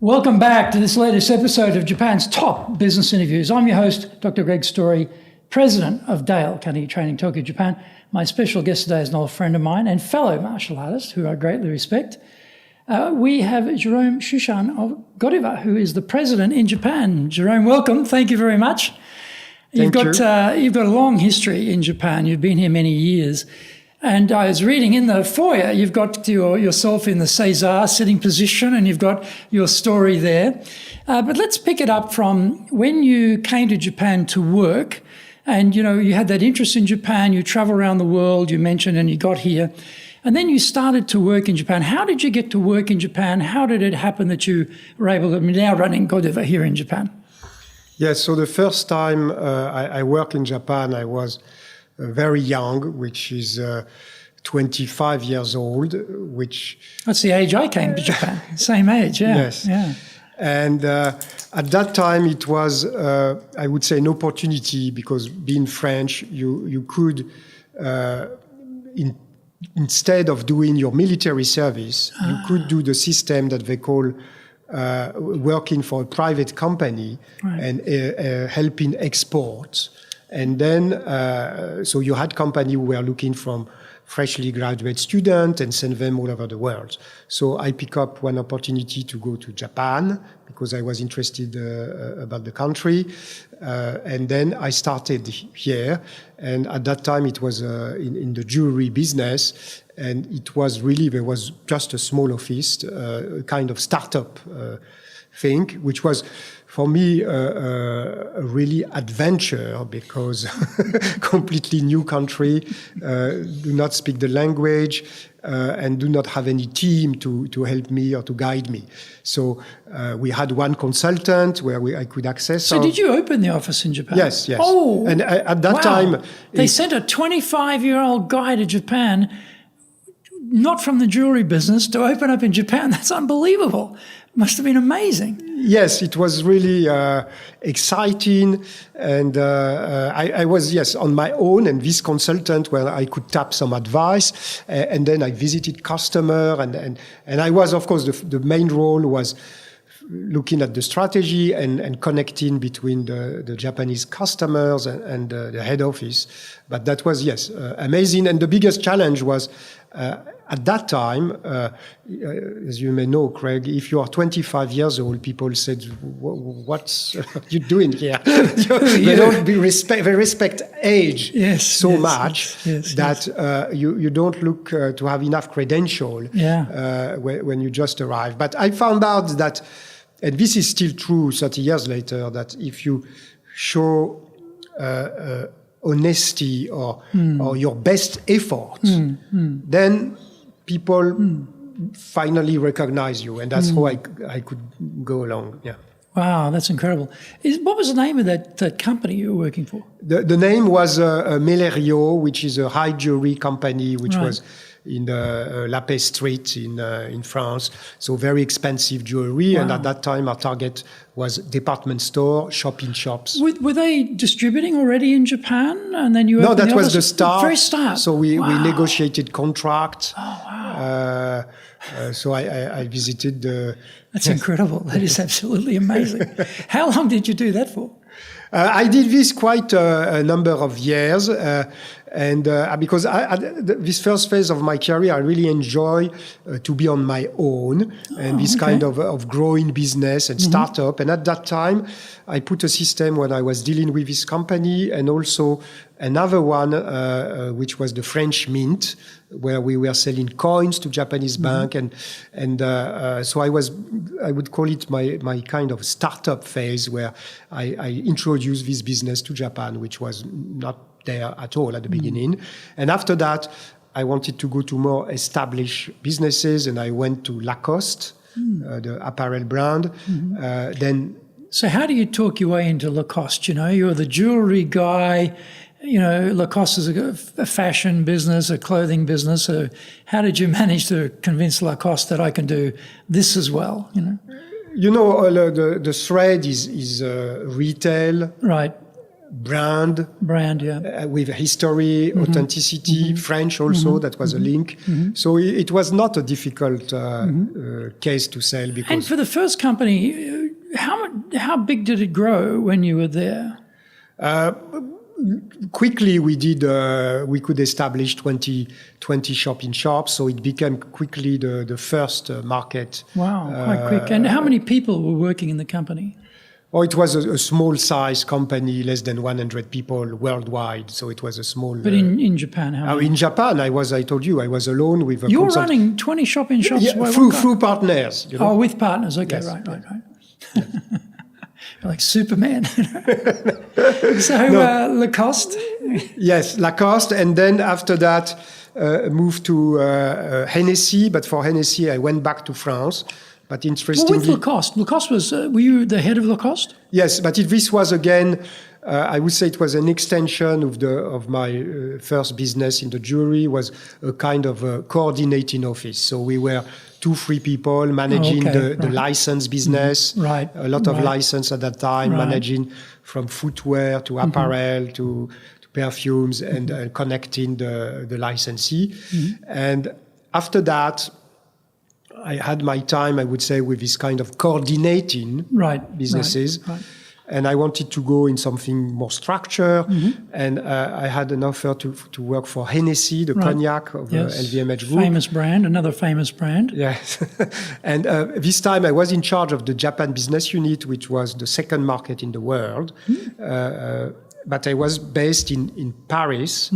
Welcome back to this latest episode of Japan's Top Business Interviews. I'm your host, Dr. Greg Story, President of Dale Carnegie Training, Tokyo, Japan. My special guest today is an old friend of mine and fellow martial artist who I greatly respect. We have Jerome Chouchan of Godiva, who is the president in Japan. Jerome, welcome. Thank you very much. You've got a long history in Japan. You've been here many years. And I was reading in the foyer, you've got yourself in the Caesar sitting position and you've got your story there. But let's pick it up from when you came to Japan to work and, you had that interest in Japan, you travel around the world, you mentioned, and you got here. And then you started to work in Japan. How did you get to work in Japan? How did it happen that you were able to now running Godiva here in Japan? Yes, so the first time I worked in Japan, I was very young, which is 25 years old, which... That's the age I came to Japan, same age, yeah. Yes. Yeah. And at that time, it was, I would say, an opportunity because being French, you could, instead of doing your military service, you could do the system that they call working for a private company and helping exports. And then, so you had company who were looking from freshly graduate students and send them all over the world. So I picked up one opportunity to go to Japan because I was interested about the country. And then I started here. And at that time, it was in the jewelry business. And it was really, there was just a small office, a kind of startup thing, which was, for me, a really adventure because completely new country, do not speak the language, and do not have any team to help me or to guide me. So we had one consultant where I could access. So did you open the office in Japan? Yes. Oh, and at that time... They sent a 25-year-old guy to Japan, not from the jewelry business, to open up in Japan. That's unbelievable. Must have been amazing. Yes, it was really exciting. And I was, on my own. And this consultant, where I could tap some advice. And then I visited customer. And I was, of course, the main role was looking at the strategy and connecting between the Japanese customers and the head office. But that was, amazing. And the biggest challenge was... at that time, as you may know, Craig, if you are 25 years old, people said, "What's you doing here?" They respect age much that you don't look to have enough credential when you just arrive. But I found out that, and this is still true 30 years later, that if you show honesty or your best effort, then people finally recognize you, and that's how I could go along. Yeah. Wow, that's incredible. What was the name of that company you were working for? The name was Mellerio, which is a high jewelry company, which was in La Paix Street in France. So very expensive jewelry. Wow. And at that time, our target was department store, shopping shops. Were they distributing already in Japan? And then you No, that was the start. Very start. So we negotiated contracts. Oh, wow. So I visited the... That's incredible. That is absolutely amazing. How long did you do that for? I did this quite a number of years, because this first phase of my career, I really enjoy to be on my own and this kind of growing business and startup. And at that time, I put a system when I was dealing with this company and also another one, which was the French Mint, where we were selling coins to Japanese bank. And so I would call it my kind of startup phase where I introduced this business to Japan, which was not there at all at the beginning. And after that, I wanted to go to more established businesses, and I went to Lacoste, the apparel brand. So how do you talk your way into Lacoste? You're the jewelry guy. Lacoste is a fashion business, a clothing business. So how did you manage to convince Lacoste that I can do this as well? The thread is retail. Right. brand. Brand, yeah. With history, authenticity, French also, that was a link. So it was not a difficult case to sell. Because And for the first company, how big did it grow when you were there? Quickly, we could establish 20 shop-in-shops, so it became quickly the first market. Wow, quite quick. And how many people were working in the company? Oh, it was a small-size company, less than 100 people worldwide. So it was a small. But in Japan, how many? In Japan, I told you, I was alone with a. You're running 20 shop-in-shops? Yeah, through partners. You know? Oh, with partners. Okay, Yes, right. Like Superman. So Lacoste? Yes, Lacoste. And then after that, moved to Hennessy. But for Hennessy, I went back to France. But interestingly, with Lacoste. Lacoste was, were you the head of Lacoste? Yes, but this was again, I would say it was an extension of my first business in the jewelry, was a kind of a coordinating office. So we were 2-3 people managing the license business, Right. a lot of license at that time, Right. managing from footwear to apparel to perfumes and connecting the licensee. And after that, I had my time, I would say, with this kind of coordinating businesses. Right. And I wanted to go in something more structured. And I had an offer to work for Hennessy, the cognac of LVMH Group. Famous brand, another famous brand. Yes. And this time I was in charge of the Japan business unit, which was the second market in the world. But I was based in Paris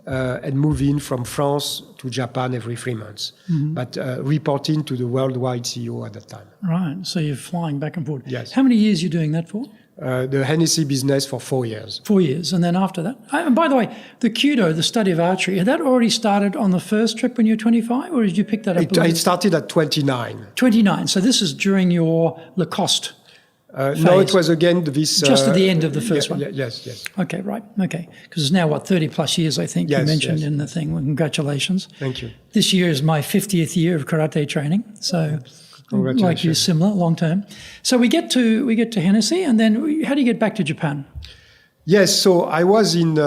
and moving from France to Japan every 3 months, but reporting to the worldwide CEO at that time. Right, so you're flying back and forth. Yes. How many years are you doing that for? The Hennessy business for 4 years. 4 years, and then after that. And by the way, the Kudo, the study of archery, had that already started on the first trip when you were 25, or did you pick that up? It started at 29. 29, so this is during your Lacoste. No, it was again this. Just at the end of the first one? Yes. Okay, right. Okay. Because it's now, 30 plus years, I think you mentioned in the thing. Well, congratulations. Thank you. This year is my 50th year of karate training. So, like you, similar, long term. So we get to Hennessy, and then how do you get back to Japan? Yes, so I was in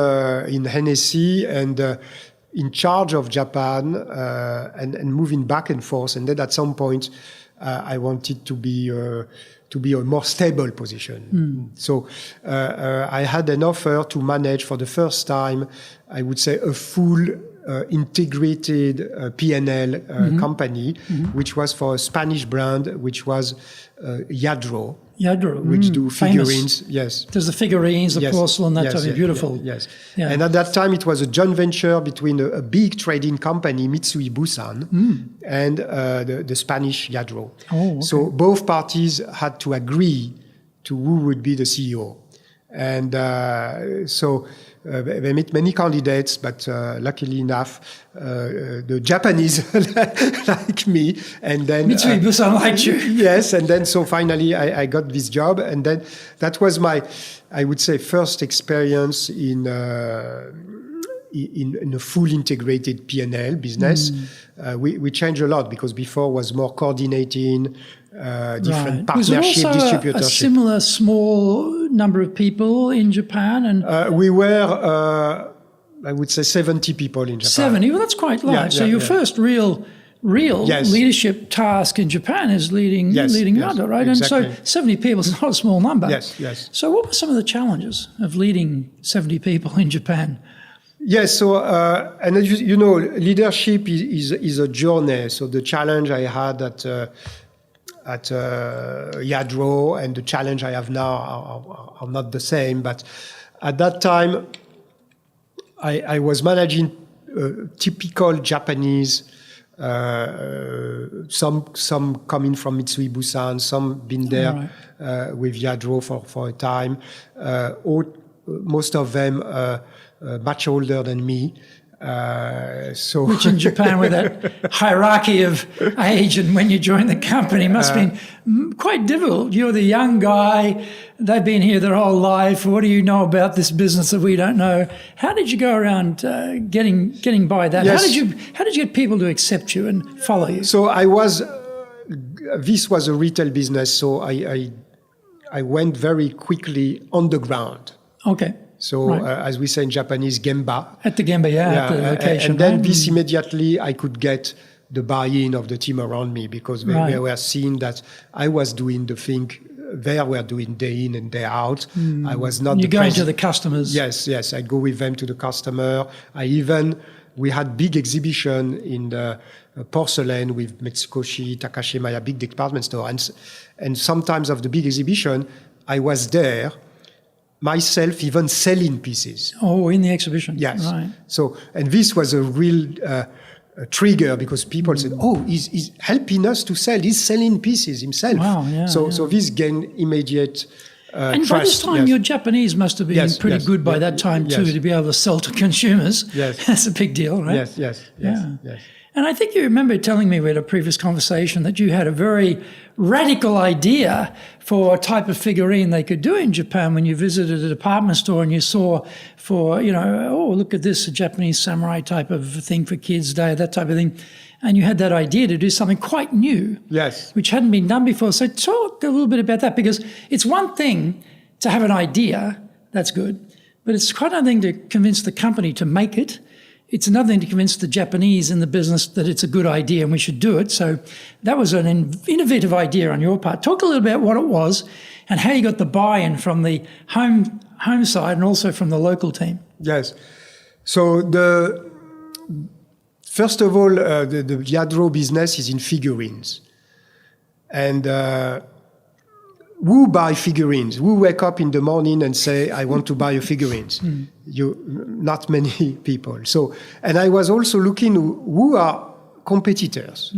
Hennessy and in charge of Japan and moving back and forth. And then at some point, I wanted to be a more stable position. So I had an offer to manage for the first time, I would say, a full integrated P&L company, which was for a Spanish brand, which was Yadro. Yadro, which do figurines. Famous. Yes. There's the figurines, the porcelain, that type of beautiful. Yes. Yeah. And at that time, it was a joint venture between a big trading company, Mitsui Bussan, and the Spanish Yadro. Oh, okay. So both parties had to agree to who would be the CEO. And so they met many candidates, but luckily enough, the Japanese like me. And then Mitsui Bussan liked you. Yes, and then so finally I got this job, and then that was my, I would say, first experience in a full integrated P&L business. We changed a lot because before was more coordinating, different partnership, distributorship. Was it also a similar small number of people in Japan? And we were, I would say, 70 people in Japan. 70? Well, that's quite large. So your first real leadership task in Japan is leading Yadro, right? Exactly. And so 70 people is not a small number. Yes. So what were some of the challenges of leading 70 people in Japan? Yes, so, and as you know, leadership is a journey. So the challenge I had at Yadro and the challenge I have now are not the same. But at that time, I was managing typical Japanese, some coming from Mitsui Bussan, some been there with Yadro for a time. Most of them much older than me. Which in Japan, with that hierarchy of age and when you join the company, must have been quite difficult. You're the young guy. They've been here their whole life. What do you know about this business that we don't know? How did you go around getting by that? Yes. How did you get people to accept you and follow you? So this was a retail business, so I went very quickly on the ground. Okay. So as we say in Japanese, gemba. At the gemba, at the location. And then this immediately I could get the buy-in of the team around me because they were seeing that I was doing the thing they were doing day in and day out. I was not. You're going to the customers. Yes. I go with them to the customer. We had big exhibition in the porcelain with Metsukoshi, Takashimaya, big department store. And sometimes of the big exhibition, I was there myself even selling pieces. Oh, in the exhibition. Yes. Right. So, and this was a real trigger because people said, oh, he's helping us to sell. He's selling pieces himself. Wow, yeah. So this gained immediate and trust. by this time, your Japanese must have been pretty good by that time too, to be able to sell to consumers. Yes. That's a big deal, right? Yes. And I think you remember telling me we had a previous conversation that you had a very radical idea for a type of figurine they could do in Japan when you visited a department store and you saw look at this, a Japanese samurai type of thing for Kids' Day, that type of thing. And you had that idea to do something quite new. Yes. Which hadn't been done before. So talk a little bit about that, because it's one thing to have an idea, that's good, but it's quite another thing to convince the company to make it. It's another thing to convince the Japanese in the business that it's a good idea and we should do it. So that was an innovative idea on your part. Talk a little about what it was and how you got the buy-in from the home side and also from the local team. Yes. So first of all, the Yadro business is in figurines. And who buy figurines? Who wake up in the morning and say, I want to buy a figurines? Not many people. So, and I was also looking who are competitors.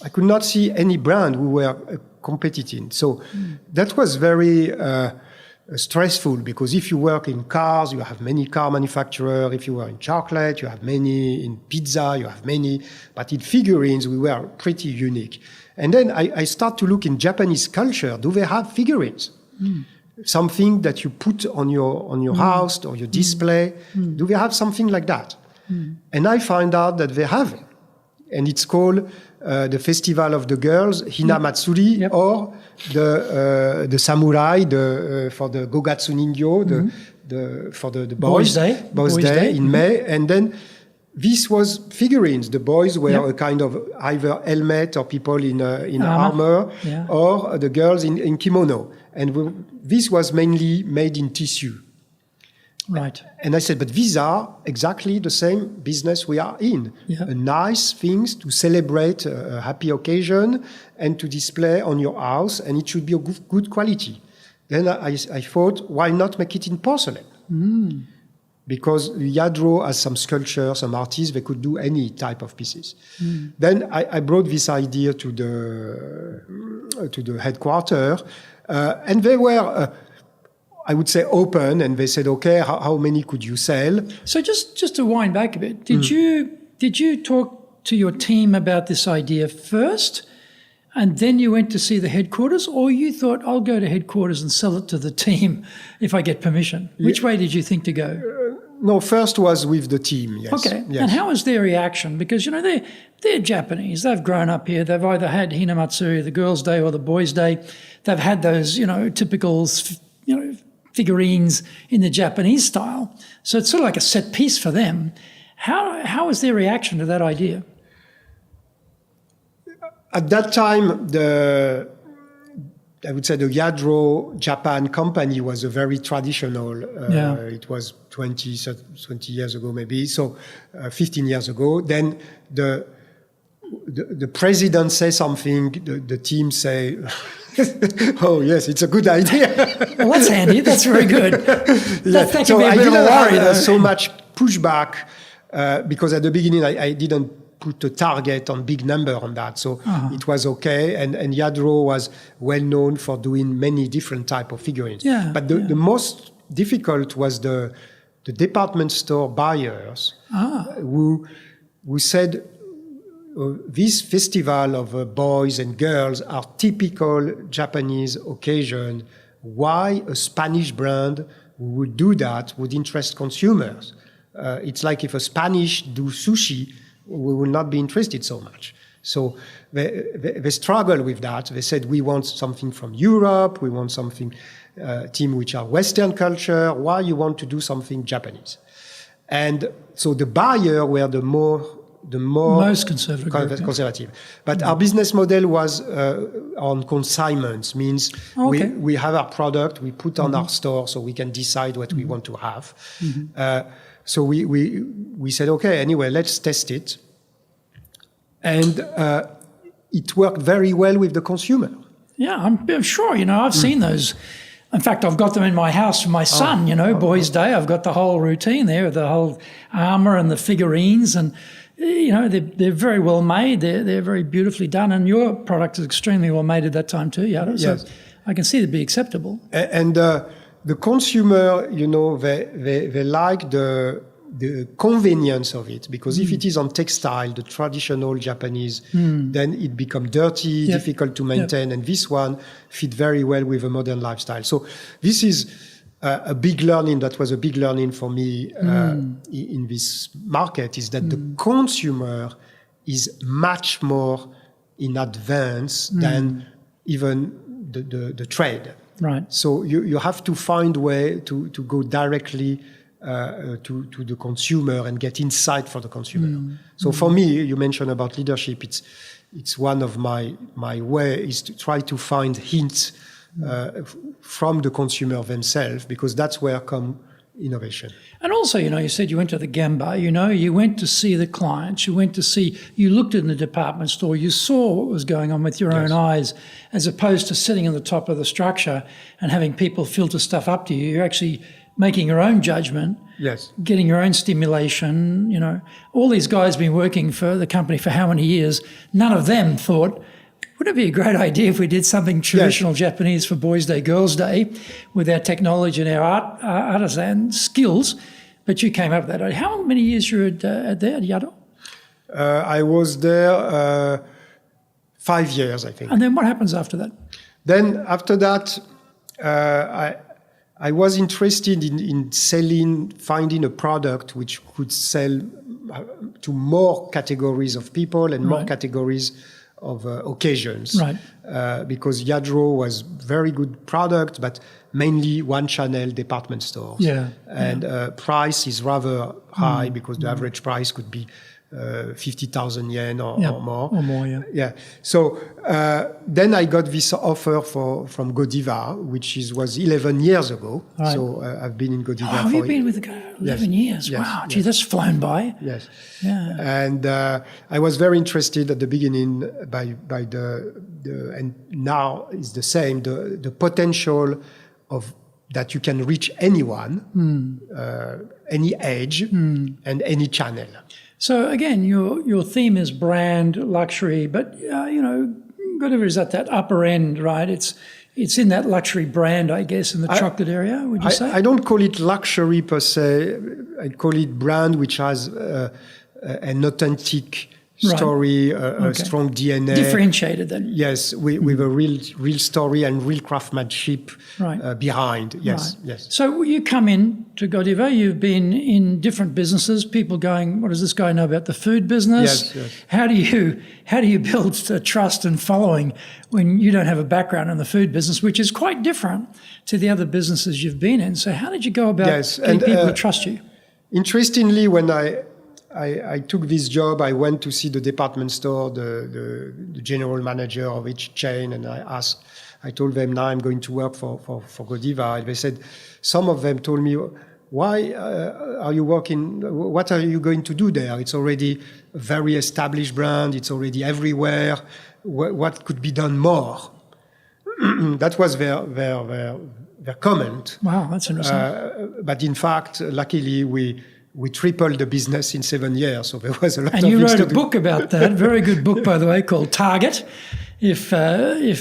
I could not see any brand who were competing. So that was very stressful, because if you work in cars, you have many car manufacturers. If you work in chocolate, you have many. In pizza, you have many. But in figurines, we were pretty unique. And then I start to look in Japanese culture. Do they have figurines? Something that you put on your house or your display? Do they have something like that? And I find out that they have it. And it's called the Festival of the Girls, Hinamatsuri, or the Samurai, for the Gogatsu Ningyo, for the boys' day in May. And then this was figurines. The boys were a kind of either helmet or people in armor, or the girls in kimono. And this was mainly made in tissue. Right. And I said, but these are exactly the same business we are in. A nice things to celebrate a happy occasion and to display on your house, and it should be of good quality. Then I thought, why not make it in porcelain? Because Yadro has some sculpture, some artists, they could do any type of pieces. Then I brought this idea to the headquarters, and they were, I would say, open, and they said, okay, how many could you sell? So just to wind back a bit, did you talk to your team about this idea first, and then you went to see the headquarters, or you thought, I'll go to headquarters and sell it to the team if I get permission? Which way did you think to go? No, first was with the team, yes. Okay, yes. And how was their reaction? Because, they're Japanese. They've grown up here. They've either had Hinamatsuri, the girls' day, or the boys' day. They've had those, typical, figurines in the Japanese style. So it's sort of like a set piece for them. How was their reaction to that idea? At that time, I would say the Yadro Japan company was a very traditional. It was 20 years ago, maybe. So 15 years ago. Then the president say something, the team say, oh, yes, it's a good idea. Well, that's handy. That's very good. That can so be a I bit of a didn't worry, have though. so much pushback because at the beginning I didn't put a target on big number on that. So it was okay. And Yadro was well known for doing many different type of figurines. But the most difficult was the department store buyers who said, this festival of boys and girls are typical Japanese occasion. Why a Spanish brand who would do that would interest consumers? It's like if a Spanish do sushi, we will not be interested so much. So they struggle with that. They said, we want something from Europe, we want something, team which are Western culture, why you want to do something Japanese? And so the buyer were the more most conservative. Conservative. But our business model was on consignments, means we have our product, we put on our store so we can decide what we want to have. So we said, okay, anyway, let's test it. And it worked very well with the consumer. Yeah, I'm sure. I've seen those. In fact, I've got them in my house for my son, Boys' Day. I've got the whole routine there, the whole armour and the figurines, and they're very well made. They're very beautifully done, and your product is extremely well made at that time too, Yado. So yes. I can see it be acceptable. And the consumer, they like the convenience of it, because if it is on textile, the traditional Japanese, then it becomes dirty, difficult to maintain, and this one fit very well with a modern lifestyle. So this is a big learning. That was a big learning for me in this market, is that the consumer is much more in advance than even the trade. Right. So you have to find a way to go directly to the consumer and get insight for the consumer. So for me, you mentioned about leadership. It's one of my way is to try to find hints from the consumer themselves, because that's where come innovation. And also, you said you went to the Gemba, you went to see the clients, you looked in the department store, you saw what was going on with your own eyes, as opposed to sitting on the top of the structure and having people filter stuff up to you. You're actually making your own judgment, getting your own stimulation. All these guys have been working for the company for how many years? None of them thought, wouldn't it be a great idea if we did something traditional Japanese for Boys' Day, Girls' Day, with our technology and our artisan skills? But you came up with that. How many years you were at Yado? I was there 5 years, I think. And then what happens after that? Then after that, I was interested in finding a product which could sell to more categories of people and more categories of occasions. Right. Because Yadro was very good product, but mainly one-channel department stores. Yeah. And price is rather high, because the average price could be 50,000 yen or more. Or more, Yeah. So then I got this offer from Godiva, which was 11 years ago. Right. So I've been in Godiva for... you've been with 11 years. Yes. Wow. Gee, that's flown by. Yes. Yeah. And I was very interested at the beginning by the and now it's the same, the potential of that you can reach anyone, any age, and any channel. So again, your theme is brand, luxury, but Godiva is at that upper end, right? It's in that luxury brand, I guess, in the chocolate area. Would you say? I don't call it luxury per se. I call it brand, which has an authentic story, a strong DNA. Differentiated then. Yes, with a real story and real craftsmanship behind. Yes, yes. So you come in to Godiva, you've been in different businesses, people going, what does this guy know about the food business? Yes. How do you build trust and following when you don't have a background in the food business, which is quite different to the other businesses you've been in? So how did you go about getting people to trust you? Interestingly, when I took this job, I went to see the department store, the general manager of each chain, and I told them, now I'm going to work for Godiva. And they said, some of them told me, why are you working, what are you going to do there? It's already a very established brand, it's already everywhere. What could be done more? That was their comment. Wow, that's interesting. But in fact, luckily, we tripled the business in 7 years, so there was a lot of things to do. And you wrote a book about that, very good book, by the way, called Target. If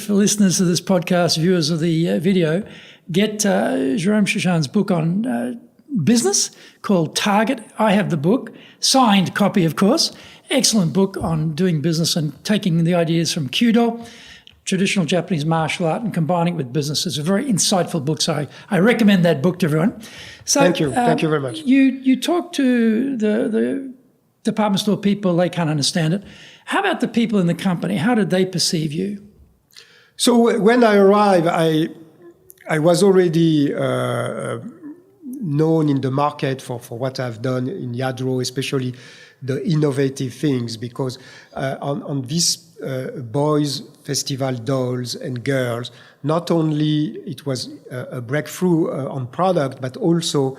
listeners of this podcast, viewers of the video, get Jerome Chouchan's book on business called Target. I have the book, signed copy, of course. Excellent book on doing business and taking the ideas from Kyudo, traditional Japanese martial art, and combining it with business. It's a very insightful book, so I recommend that book to everyone. So, thank you very much. You talked to the department store people, they can't understand it. How about the people in the company? How did they perceive you? So when I arrived, I was already known in the market for what I've done in Yadro, especially the innovative things, because on this boys festival, dolls and girls, not only it was a breakthrough on product, but also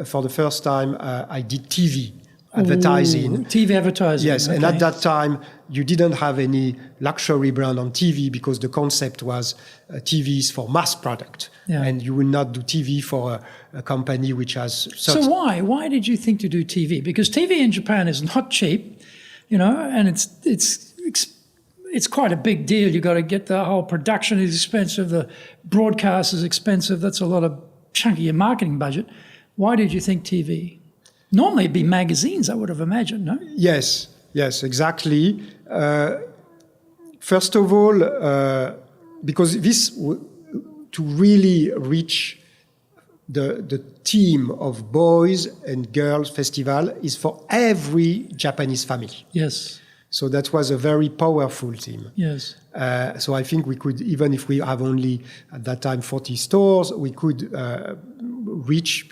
for the first time I did TV advertising. Ooh, TV advertising. Yes, okay. and at that time you didn't have any luxury brand on TV because the concept was TVs for mass product, and you will not do TV for a company which has. So why did you think to do TV? Because TV in Japan is not cheap, and it's quite a big deal. You got to get the whole production is expensive, the broadcast is expensive. That's a lot of chunk of your marketing budget. Why did you think TV? Normally it'd be magazines, I would have imagined, no? Yes, exactly. First of all, because this, to really reach the theme of boys and girls festival is for every Japanese family. Yes. So that was a very powerful theme. Yes. So I think we could, even if we have only at that time 40 stores, we could reach.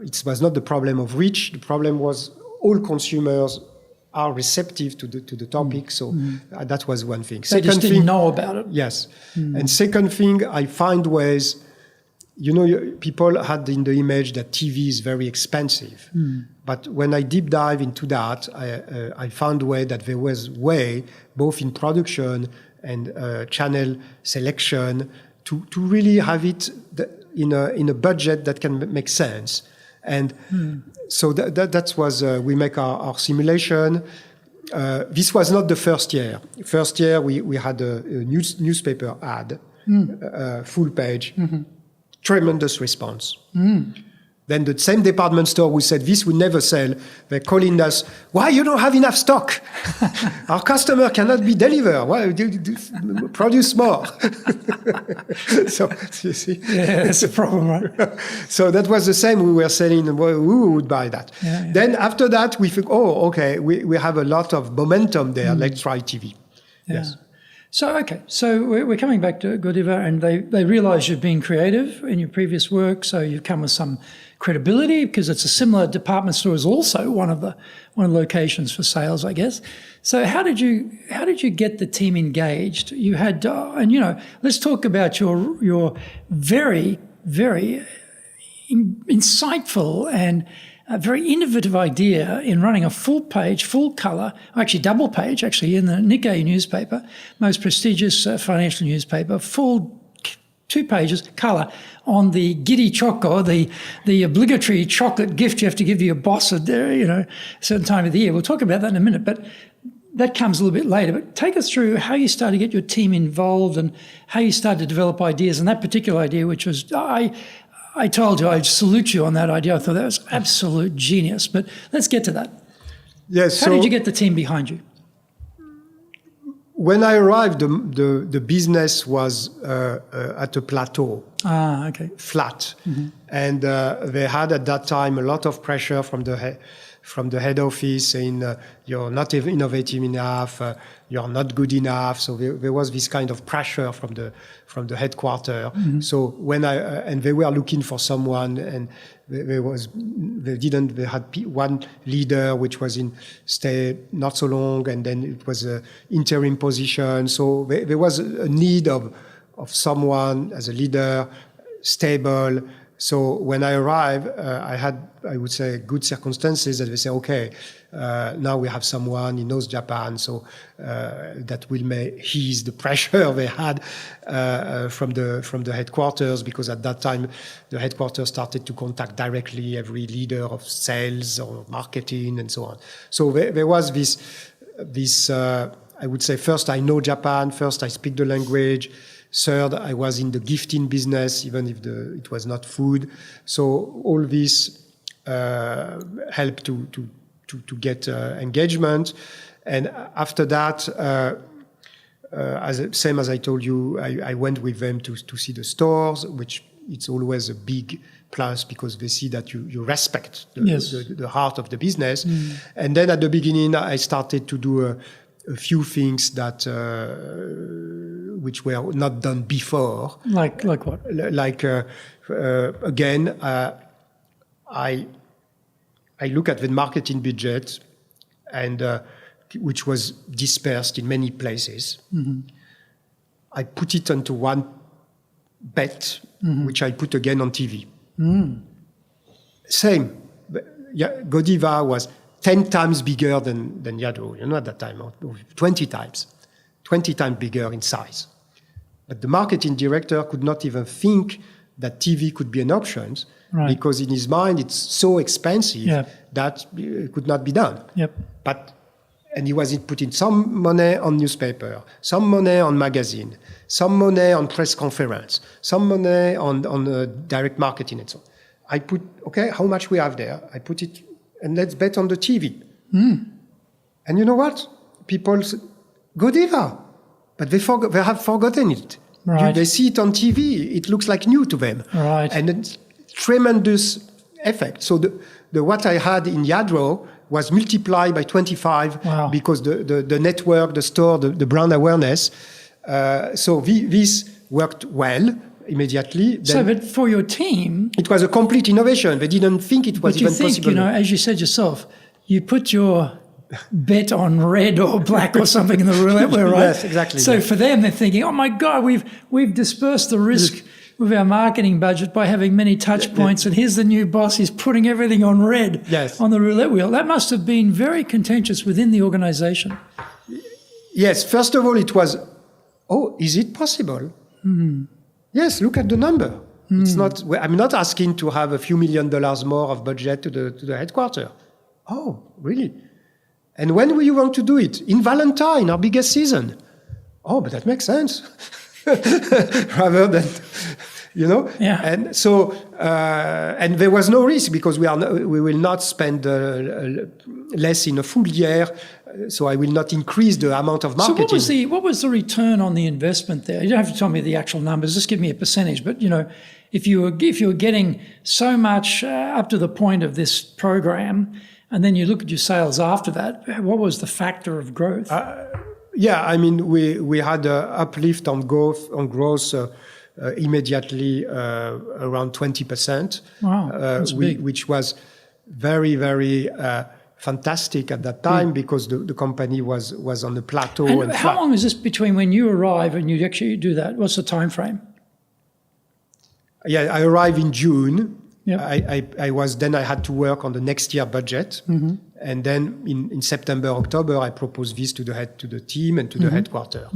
It was not the problem of reach. The problem was all consumers are receptive to the topic. So that was one thing. They just didn't know about it. Yes. And second thing, I find ways. People had in the image that TV is very expensive. But when I deep dive into that, I found a way that there was way, both in production and channel selection, to really have it in a budget that can make sense. And so that was, we make our simulation. This was not the first year. First year, we had a newspaper ad, full page. Tremendous response. Then the same department store who said this would never sell, they're calling us, why you don't have enough stock? Our customer cannot be delivered. Why produce more? So you see, that's a problem, right? So that was the same. We were selling. Who would buy that? Yeah. Then after that, we think, okay, we have a lot of momentum there. Let's try TV. Yeah. Yes. So we're coming back to Godiva, and they realise you've been creative in your previous work, so you've come with some credibility because it's a similar department store is also one of the locations for sales, I guess. So how did you get the team engaged? You had let's talk about your very, very insightful and a very innovative idea in running a full page, full colour, actually double page, in the Nikkei newspaper, most prestigious financial newspaper, full 2 pages colour on the giri choco, the obligatory chocolate gift you have to give to your boss at a certain time of the year. We'll talk about that in a minute, but that comes a little bit later. But take us through how you started to get your team involved and how you started to develop ideas. And that particular idea, which was, I told you, I'd salute you on that idea. I thought that was absolute genius. But let's get to that. Yes. How did you get the team behind you? When I arrived, the business was at a plateau. Okay. Flat. And they had at that time a lot of pressure from the head office saying you're not innovative enough, you're not good enough. So there was this kind of pressure from the headquarters. So when and they were looking for someone, and they had one leader which was stay not so long, and then it was an interim position. So there was a need of someone as a leader, stable. So when I arrived, I would say, good circumstances that they say, okay, now we have someone, he knows Japan, so that will ease the pressure they had from the headquarters, because at that time the headquarters started to contact directly every leader of sales or marketing and so on. So there was this I would say, first I know Japan, first I speak the language. Third, I was in the gifting business, even if it was not food. So all this helped to get engagement. And after that, same as I told you, I went with them to see the stores, which it's always a big plus because they see that you respect Yes. the heart of the business. And then at the beginning, I started to do a few things that which were not done before. Like what? Like again, I look at the marketing budget, and which was dispersed in many places. I put it onto one bet, which I put again on TV. Same. Godiva was 10 times bigger than Yadro, at that time, or 20 times bigger in size. But the marketing director could not even think that TV could be an option, because in his mind it's so expensive that it could not be done. And he was putting some money on newspaper, some money on magazine, some money on press conference, some money on direct marketing and so on. I put, okay, how much we have there? I put it, and let's bet on the TV. And you know what? People say, Godiva, but they have forgotten it. They see it on TV. It looks like new to them. And it's tremendous effect. So the what I had in Yadro was multiplied by 25 because the network, the store, the brand awareness. So this worked well immediately. Then but for your team, it was a complete innovation. They didn't think it was even possible. As you said yourself, you put your bet on red or black or something in the roulette wheel, right? Yes, exactly. So for them, they're thinking, oh my God, we've dispersed the risk with our marketing budget by having many touch points, and here's the new boss, he's putting everything on red on the roulette wheel. That must have been very contentious within the organization. Yes, first of all, it was, is it possible? Yes, look at the number. It's not. I'm not asking to have a few $1 million more of budget to the headquarters. Oh, really? And when will you want to do it? In Valentine, our biggest season. Oh, but that makes sense. Rather than, And so, and there was no risk because we will not spend less in a full year. So I will not increase the amount of marketing. So what was the return on the investment there? You don't have to tell me the actual numbers. Just give me a percentage. But if you were getting so much up to the point of this program, and then you look at your sales after that, what was the factor of growth? We had an uplift on growth immediately around 20%. Wow, that's big. Which was very, very fantastic at that time because the company was on a plateau. And how long is this between when you arrive and you actually do that? What's the time frame? I arrived in June. Yep. I had to work on the next year budget. And then in September, October, I proposed this to the team and to the headquarters.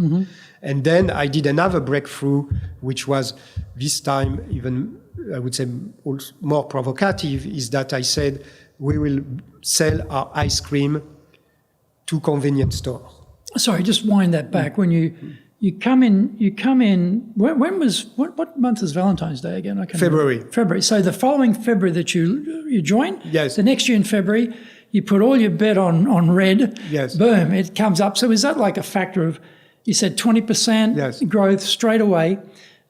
And then I did another breakthrough, which was this time even, I would say, more provocative, is that I said, we will sell our ice cream to convenience store. Sorry, just wind that back. When you come in. What month is Valentine's Day again? February. February. So the following February that you join. Yes. The next year in February, you put all your bet on red. Yes. Boom, it comes up. So is that like a factor of? You said 20% growth straight away.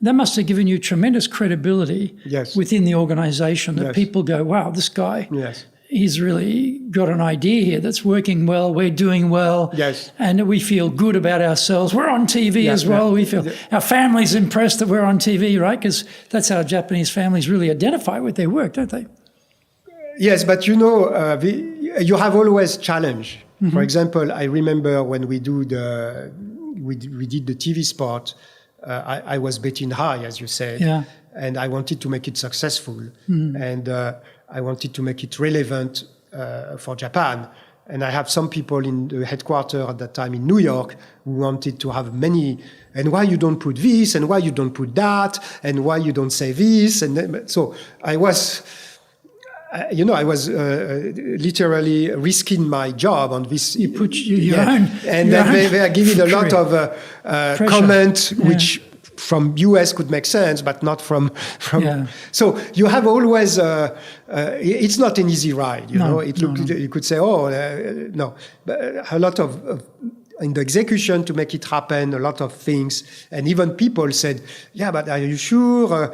That must have given you tremendous credibility within the organization. That people go, wow, this guy. Yes. He's really got an idea here that's working well. We're doing well. Yes. And we feel good about ourselves. We're on TV as well. We feel our family's impressed that we're on TV, right? Because that's how Japanese families really identify with their work, don't they? Yes, but you have always challenge. For example, I remember when we did the TV spot, I was betting high, as you said, and I wanted to make it successful. And I wanted to make it relevant for Japan. And I have some people in the headquarters at that time in New York who wanted to have many, and why you don't put this, and why you don't put that, and why you don't say this. And then, so I was, literally risking my job on this. You put your own. And they are giving a lot of comment, which from US could make sense, but not from. So you have always. It's not an easy ride, you know. You could say, no, but a lot of in the execution to make it happen, a lot of things. And even people said, yeah, but are you sure?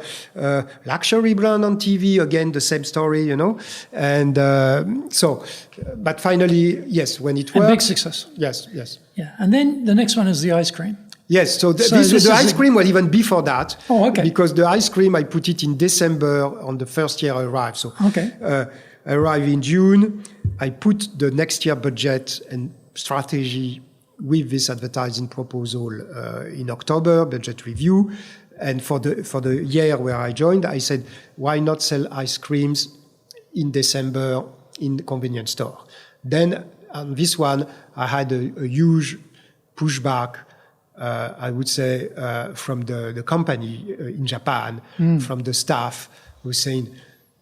Luxury brand on TV, again, the same story, you know? And but finally, yes, when it worked. A big success. Yes. Yeah. And then the next one is the ice cream. Yes, so the ice cream was even before that. Oh, okay. Because the ice cream, I put it in December on the first year I arrived. So okay. I arrived in June. I put the next year budget and strategy with this advertising proposal in October, budget review. And for the year where I joined, I said, why not sell ice creams in December in the convenience store? Then on this one, I had a huge pushback, I would say, from the company in Japan, from the staff, who was saying,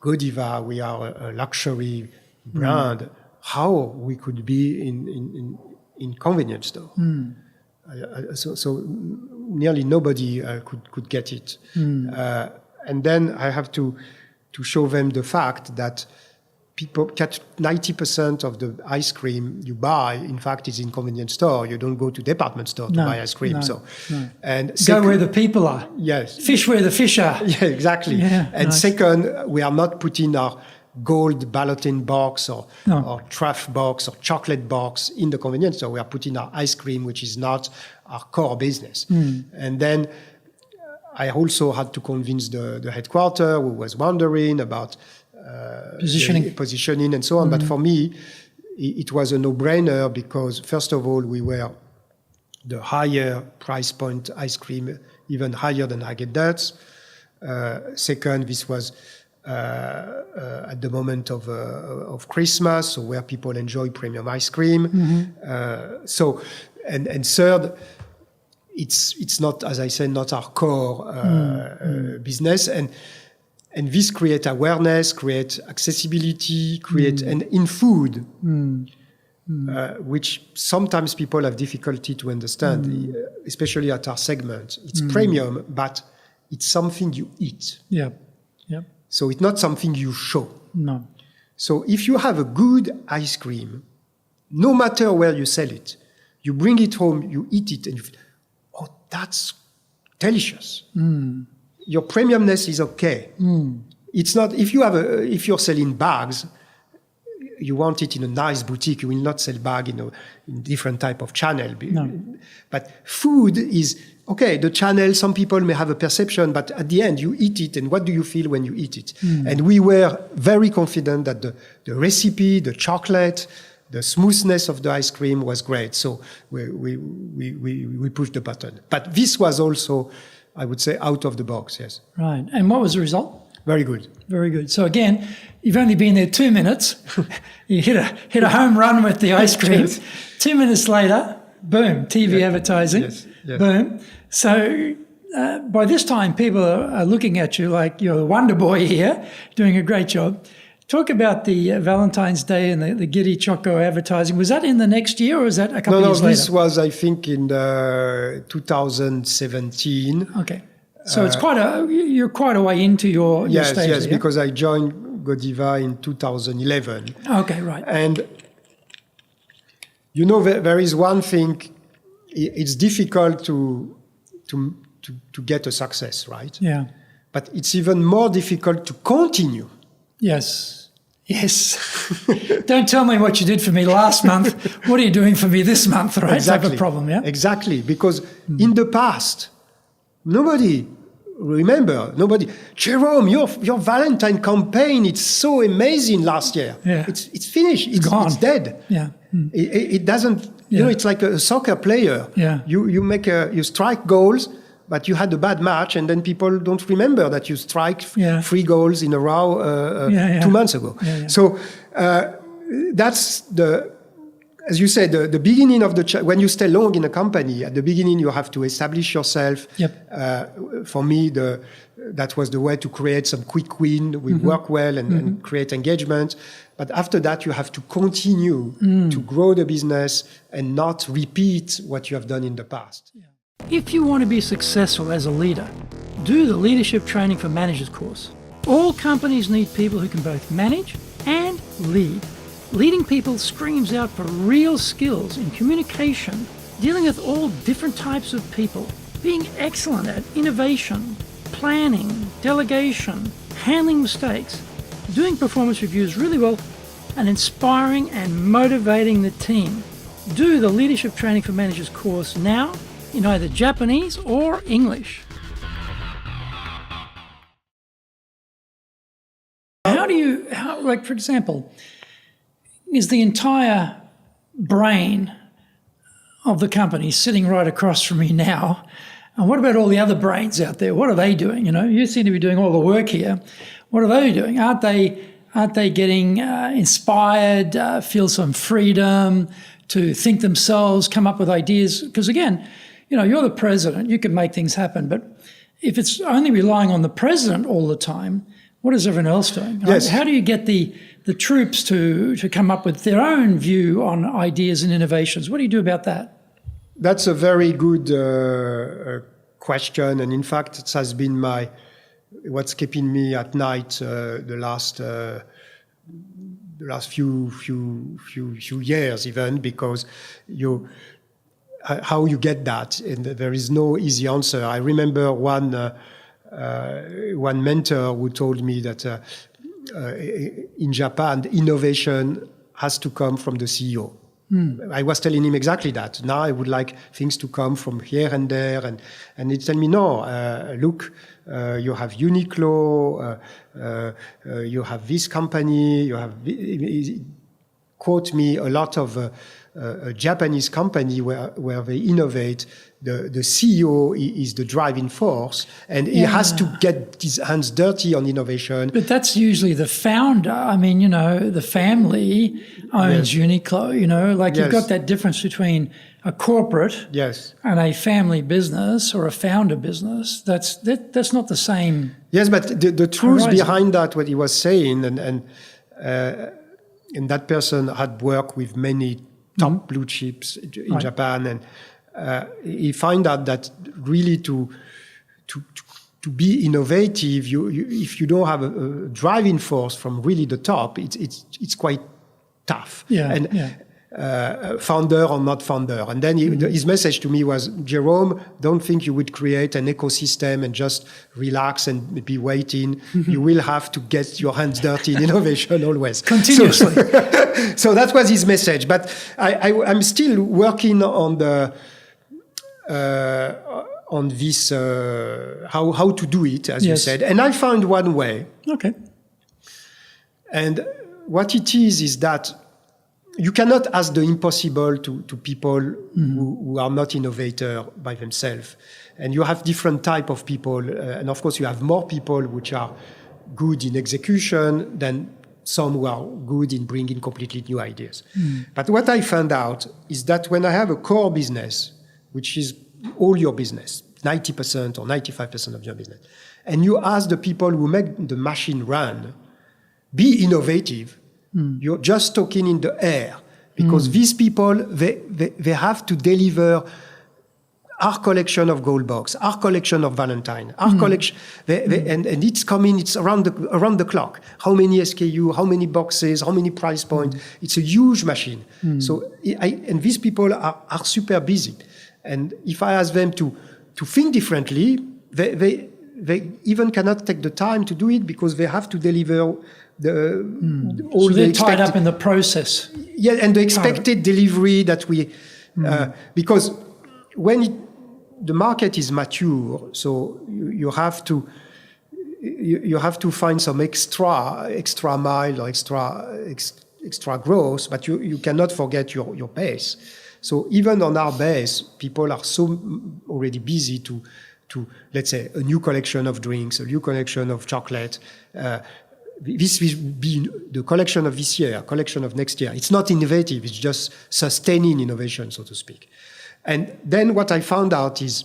Godiva, we are a luxury brand. How we could be in convenience store? So nearly nobody could get it. And then I have to show them the fact that people get 90% of the ice cream you buy, in fact, is in convenience store. You don't go to department store to buy ice cream. And go where the people are. Yes. Fish where the fish are. Yeah, exactly. Yeah, and second, we are not putting our gold balloting box or truff box or chocolate box in the convenience store. We are putting our ice cream, which is not our core business. And then I also had to convince the headquarters, who was wondering about positioning and so on. But for me, it was a no-brainer because, first of all, we were the higher price point ice cream, even higher than Häagen-Dazs. Second, this was at the moment of Christmas, so where people enjoy premium ice cream. And third, it's not, as I said, not our core business. And this create awareness, create accessibility, and in food, which sometimes people have difficulty to understand, especially at our segment. It's premium, but it's something you eat. Yeah. So it's not something you show. No. So if you have a good ice cream, no matter where you sell it, you bring it home, you eat it, and you feel, oh, that's delicious. Your premiumness is okay. It's not, if you're selling bags, you want it in a nice boutique, you will not sell bag in different type of channel. No. But food is, okay, the channel, some people may have a perception, but at the end you eat it, and what do you feel when you eat it? And we were very confident that the recipe, the chocolate, the smoothness of the ice cream was great. So we pushed the button. But this was also, I would say, out of the box, yes. Right. And what was the result? Very good. Very good. So again, you've only been there 2 minutes. You hit a home run with the ice cream. Yes. 2 minutes later, boom, TV advertising. Yes. Boom. So by this time, people are looking at you like you're a wonder boy here, doing a great job. Talk about the Valentine's Day and the Giddy Choco advertising. Was that in the next year, or was that a couple of years later? No, this was, I think, in 2017. Okay. So it's you're quite a way into your stage. Yes, because I joined Godiva in 2011. Okay, right. And, there is one thing, it's difficult to get a success, right? Yeah. But it's even more difficult to continue. Yes. Don't tell me what you did for me last month. What are you doing for me this month, right? Exactly. Type of problem, yeah? Exactly, because in the past, nobody, Jerome, your Valentine campaign, it's so amazing last year. Yeah. It's finished. It's gone. It's dead. Yeah. It doesn't, it's like a soccer player. Yeah. You strike goals, but you had a bad match, and then people don't remember that you strike 3 goals in a row 2 months ago. Yeah. So that's as you said, the beginning of when you stay long in a company, at the beginning you have to establish yourself. Yep. For me, that was the way to create some quick win. We work well and create engagement. But after that, you have to continue to grow the business and not repeat what you have done in the past. Yeah. If you want to be successful as a leader, do the Leadership Training for Managers course. All companies need people who can both manage and lead. Leading people screams out for real skills in communication, dealing with all different types of people, being excellent at innovation, planning, delegation, handling mistakes, doing performance reviews really well, and inspiring and motivating the team. Do the Leadership Training for Managers course now in either Japanese or English. Like, for example, is the entire brain of the company sitting right across from me now? And what about all the other brains out there? What are they doing? You know, you seem to be doing all the work here. What are they doing? Aren't they getting inspired, feel some freedom to think themselves, come up with ideas? Because again, you know, you're the president, you can make things happen. But if it's only relying on the president all the time, what is everyone else doing? Yes. How do you get the troops to come up with their own view on ideas and innovations? What do you do about that? That's a very good question, and in fact, it has been what's keeping me at night the last few years, even, because how you get that, and there is no easy answer. I remember one mentor who told me that in Japan, innovation has to come from the CEO. I was telling him exactly that. Now I would like things to come from here and there, and he told me, no, look, you have Uniqlo, you have this company, you have, he quote me a lot of a Japanese company where they innovate. The CEO is the driving force, and he has to get his hands dirty on innovation. But that's usually the founder. I mean, you know, the family owns Uniqlo, you know, like you've got that difference between a corporate and a family business or a founder business. That's not the same. Yes, but the truth behind that, what he was saying, and that person had worked with many top blue chips in Japan, and he found out that really to be innovative, if you don't have a driving force from really the top, it's quite tough. Founder or not founder. And then his message to me was, Jerome, don't think you would create an ecosystem and just relax and be waiting. You will have to get your hands dirty in innovation always. Continuously. So that was his message. But I'm still working on this, how to do it, as you said. And I found one way. Okay. And what it is that you cannot ask the impossible to people who are not innovators by themselves. And you have different type of people. And of course, you have more people which are good in execution than some who are good in bringing completely new ideas. But what I found out is that when I have a core business, which is all your business, 90% or 95% of your business, and you ask the people who make the machine run, be innovative, you're just talking in the air, because these people, they have to deliver our collection of gold box, our collection of Valentine, our collection, and it's coming, it's around the clock. How many SKU, how many boxes, how many price points? It's a huge machine. So, and these people are super busy. And if I ask them to think differently, they even cannot take the time to do it, because they have to deliver all so they're tied up in the process. Yeah, and the expected delivery that we, because when the market is mature, so you have to find some extra mile or extra growth, but you cannot forget your base. So even on our base, people are so already busy to let's say a new collection of drinks, a new collection of chocolate. This will be the collection of this year, collection of next year. It's not innovative, it's just sustaining innovation, so to speak. And then what I found out is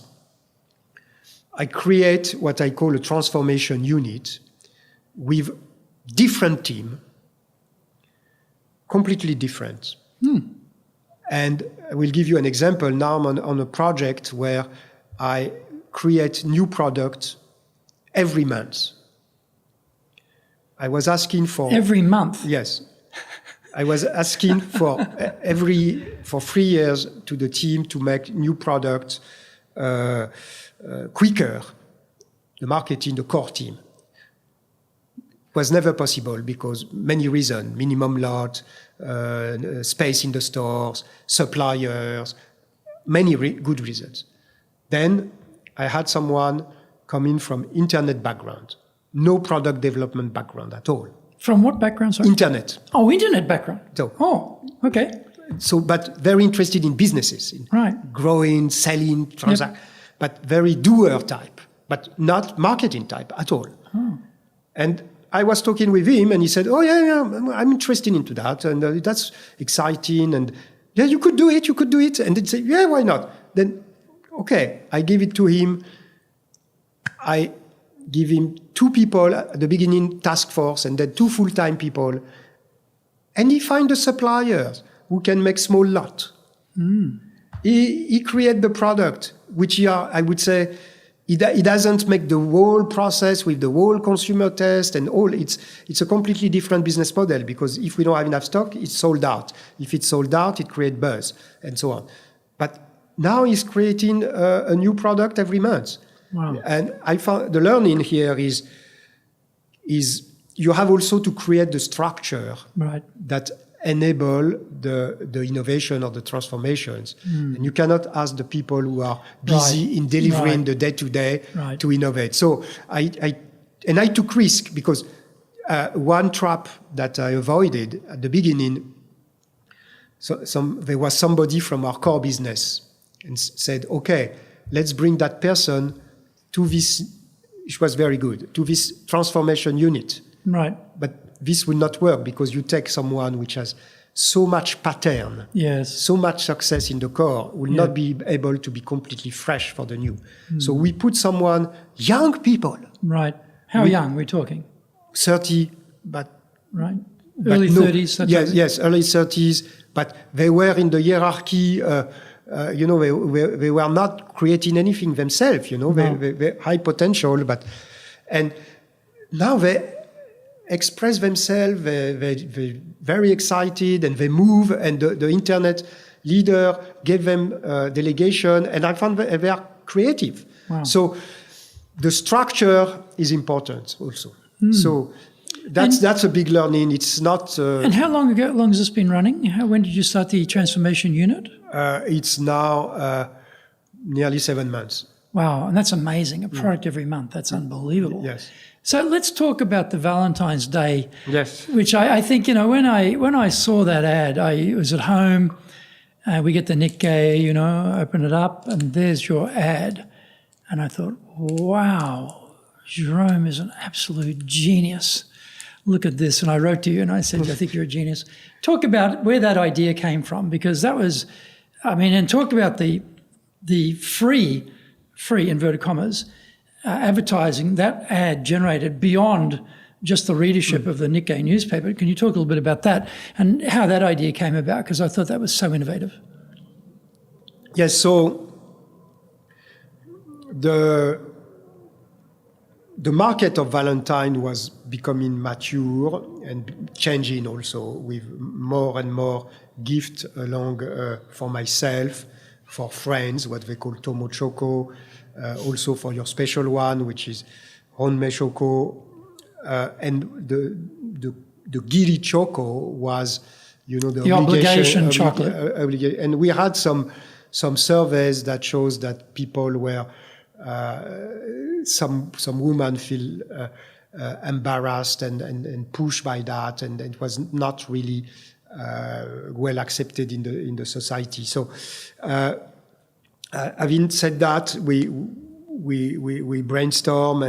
I create what I call a transformation unit with different team, completely different. And I will give you an example. Now I'm on a project where I create new products every month. I was asking for... Every month? Yes. I was asking for 3 years to the team to make new products quicker, the marketing, the core team. Was never possible because many reasons, minimum lot, space in the stores, suppliers, many good reasons. Then I had someone coming from internet background, no product development background at all. From what background, sorry? Internet. Oh, internet background. So, okay. So, but very interested in businesses, in growing, selling, transact, but very doer type, but not marketing type at all. Oh. And I was talking with him and he said, oh, yeah, I'm interested into that. And that's exciting. And yeah, you could do it. And he'd say, yeah, why not? Then, okay, I give it to him. I give him 2 people at the beginning, task force, and then 2 full-time people. And he find the suppliers who can make small lot. Mm. He create the product, which I would say, he doesn't make the whole process with the whole consumer test and all. It's a completely different business model because if we don't have enough stock, it's sold out. If it's sold out, it creates buzz and so on. But now he's creating a new product every month. Wow. And I found the learning here is you have also to create the structure that enable the innovation or the transformations. Mm. And you cannot ask the people who are busy in delivering the day-to-day to innovate. So I took risk because one trap that I avoided at the beginning, there was somebody from our core business and said, okay, let's bring that person to this, which was very good, to this transformation unit. Right. But this will not work because you take someone which has so much pattern, so much success in the core, will not be able to be completely fresh for the new. Mm. So we put someone, young people. Right. How young are we talking? 30, but... Right. Early 30s? Yes, early 30s. But they were in the hierarchy, they were not creating anything themselves, they high potential, and now they express themselves, they're very excited and they move, and the internet leader gave them delegation, and I found they are creative. Wow. So the structure is important also. Mm. So that's a big learning. It's not... and how long has this been running? When did you start the transformation unit? It's now nearly 7 months. Wow, and that's amazing. A product every month. That's unbelievable. Yes. So let's talk about the Valentine's Day. Yes. Which I think, when I saw that ad, I was at home, we get the Nikkei, open it up, and there's your ad. And I thought, wow, Jerome is an absolute genius. Look at this. And I wrote to you and I said, I think you're a genius. Talk about where that idea came from, because that was, and talk about the free inverted commas, advertising that ad generated beyond just the readership of the Nikkei newspaper. Can you talk a little bit about that and how that idea came about? Because I thought that was so innovative. Yes, so the market of Valentine was becoming mature and changing also, with more and more gifts along for myself, for friends, what they call Tomo Choco, also for your special one, which is Honmei Choco, and the Giri Choco was, the obligation chocolate. And we had some surveys that shows that people were, some women feel embarrassed and pushed by that, and it was not really well accepted in the society. So. Having said that, we brainstorm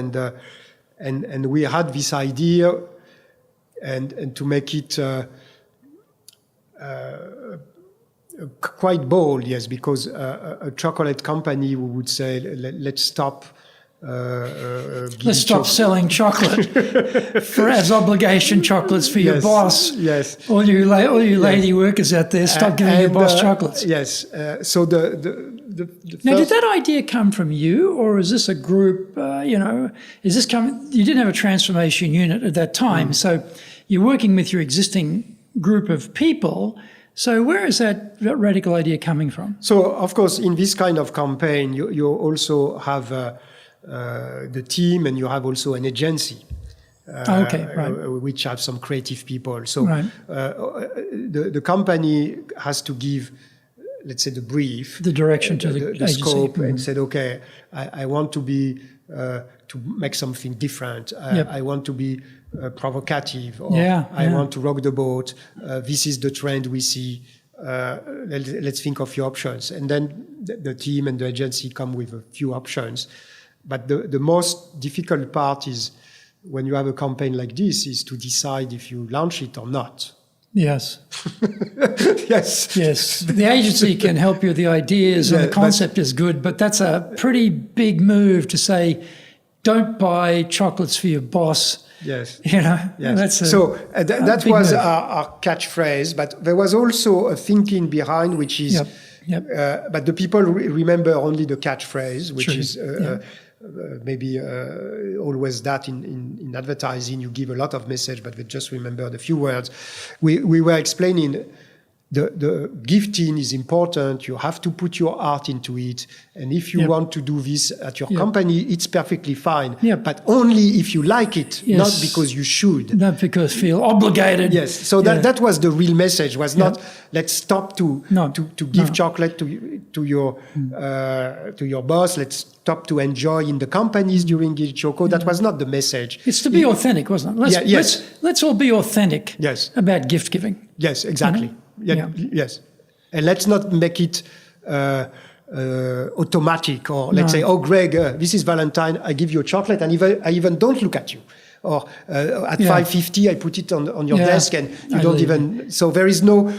and we had this idea, and to make it quite bold, yes, because a chocolate company would say, let's stop. Let's stop selling chocolate as obligation chocolates for your boss. Yes, all you lady workers out there, stop giving your boss chocolates. Yes. So now, did that idea come from you, or is this a group? Is this coming? You didn't have a transformation unit at that time, so you're working with your existing group of people. So where is that radical idea coming from? So, of course, in this kind of campaign, you also have the team, and you have also an agency. Which have some creative people. So the company has to give, let's say, the brief, the direction to the scope, and said, okay, I want to be to make something different. I want to be provocative, or I want to rock the boat. This is the trend we see. Let's think of your options, and then the team and the agency come with a few options. But the most difficult part is, when you have a campaign like this, is to decide if you launch it or not. Yes. Yes. Yes. The agency can help you with the ideas, and the concept is good, but that's a pretty big move to say, don't buy chocolates for your boss. Yes. You know, yes. That was our catchphrase, but there was also a thinking behind, which is, but the people remember only the catchphrase, which is maybe always that in advertising, you give a lot of message, but they just remember the few words. We were explaining the gifting is important. You have to put your heart into it. And if you want to do this at your company, it's perfectly fine. But only if you like it, not because you should. Not because feel obligated. Yes. So that was the real message, was not let's stop to give chocolate to your boss. Let's stop to enjoy in the companies during Choco. That was not the message. It's to be authentic, wasn't it? Let's all be authentic about gift giving. Yes, exactly. Yes. And let's not make it automatic, or let's say, oh, Greg, this is Valentine, I give you a chocolate, and I even don't look at you. Or at 5:50, I put it on your desk, and you don't even... So there is no